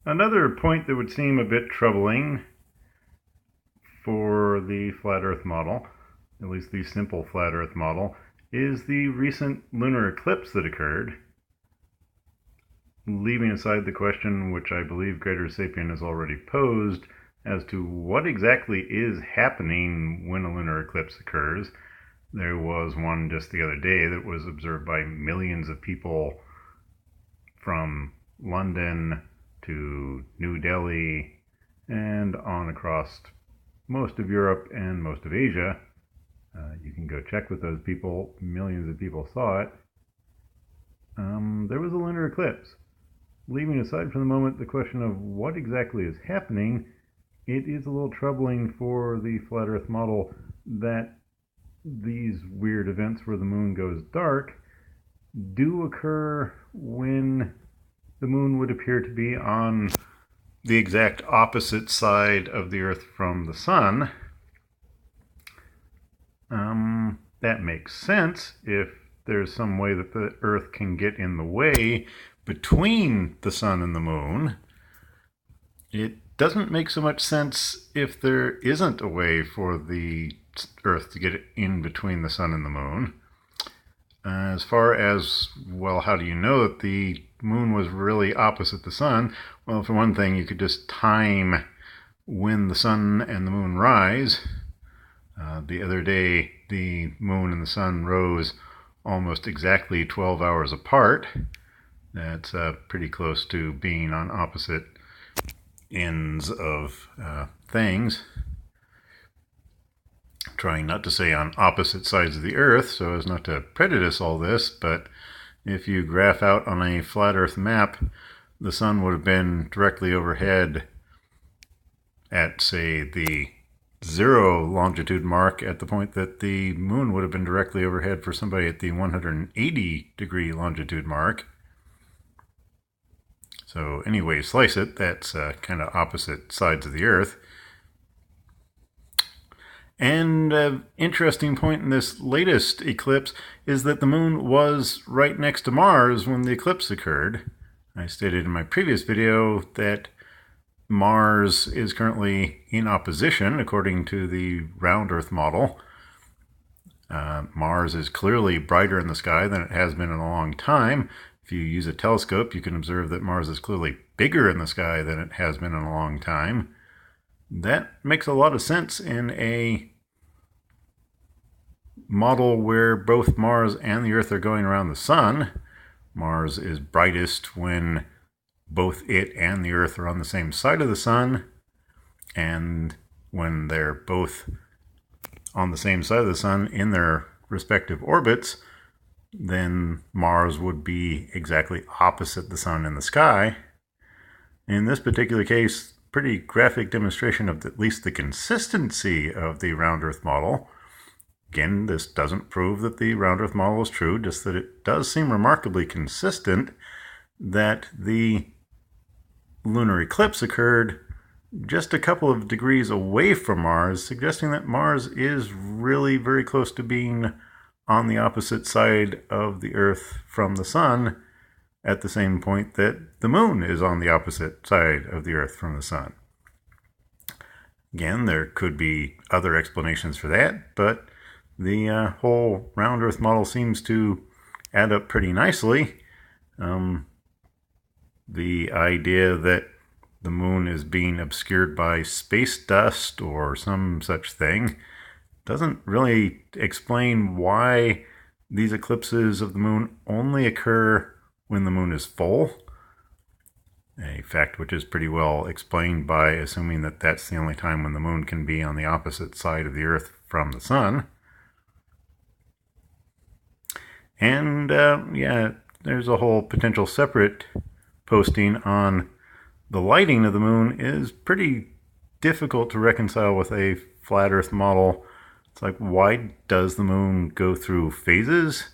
Another point that would seem a bit troubling for the flat Earth model, at least the simple flat Earth model, is the recent lunar eclipse that occurred. Leaving aside the question, which I believe Greater Sapien has already posed, as to what exactly is happening when a lunar eclipse occurs. There was one just the other day that was observed by millions of people from London to New Delhi and on across most of Europe and most of Asia. You can go check with those people. Millions of people saw it. There was a lunar eclipse. Leaving aside for the moment the question of what exactly is happening, it is a little troubling for the flat Earth model that these weird events where the moon goes dark do occur when the moon would appear to be on the exact opposite side of the Earth from the sun. That makes sense if there's some way that the Earth can get in the way between the sun and the moon. It doesn't make so much sense if there isn't a way for the Earth to get in between the sun and the moon. As far as, well, how do you know that the moon was really opposite the sun? Well, for one thing, you could just time when the sun and the moon rise. The other day, the moon and the sun rose almost exactly 12 hours apart. That's pretty close to being on opposite ends of things. Trying not to say on opposite sides of the Earth so as not to prejudice all this, but if you graph out on a flat Earth map, the sun would have been directly overhead at, say, the 0 longitude mark, at the point that the moon would have been directly overhead for somebody at the 180 degree longitude mark. So any way you slice it, that's kind of opposite sides of the Earth. And an interesting point in this latest eclipse is that the moon was right next to Mars when the eclipse occurred. I stated in my previous video that Mars is currently in opposition according to the round Earth model. Mars is clearly brighter in the sky than it has been in a long time. If you use a telescope, you can observe that Mars is clearly bigger in the sky than it has been in a long time. That makes a lot of sense in a model where both Mars and the Earth are going around the sun. Mars is brightest when both it and the Earth are on the same side of the sun, and when they're both on the same side of the sun in their respective orbits, then Mars would be exactly opposite the sun in the sky. In this particular case, pretty graphic demonstration of at least the consistency of the round Earth model. Again, this doesn't prove that the round Earth model is true, just that it does seem remarkably consistent that the lunar eclipse occurred just a couple of degrees away from Mars, suggesting that Mars is really very close to being on the opposite side of the Earth from the sun, at the same point that the moon is on the opposite side of the Earth from the sun. Again, there could be other explanations for that, but the whole round Earth model seems to add up pretty nicely. The idea that the moon is being obscured by space dust or some such thing doesn't really explain why these eclipses of the moon only occur when the moon is full. A fact which is pretty well explained by assuming that that's the only time when the moon can be on the opposite side of the Earth from the sun. And there's a whole potential separate posting on the lighting of the moon is pretty difficult to reconcile with a flat Earth model. It's like, why does the moon go through phases?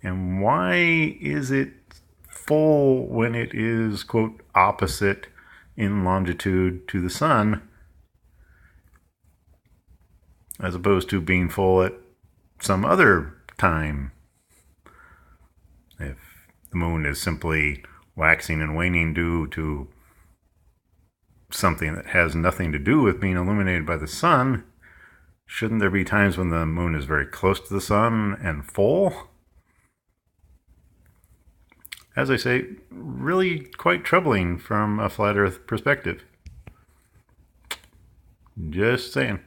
And why is it full when it is, quote, opposite in longitude to the sun, as opposed to being full at some other time? If the moon is simply waxing and waning due to something that has nothing to do with being illuminated by the sun, shouldn't there be times when the moon is very close to the sun and full? As I say, really quite troubling from a flat Earth perspective. Just saying.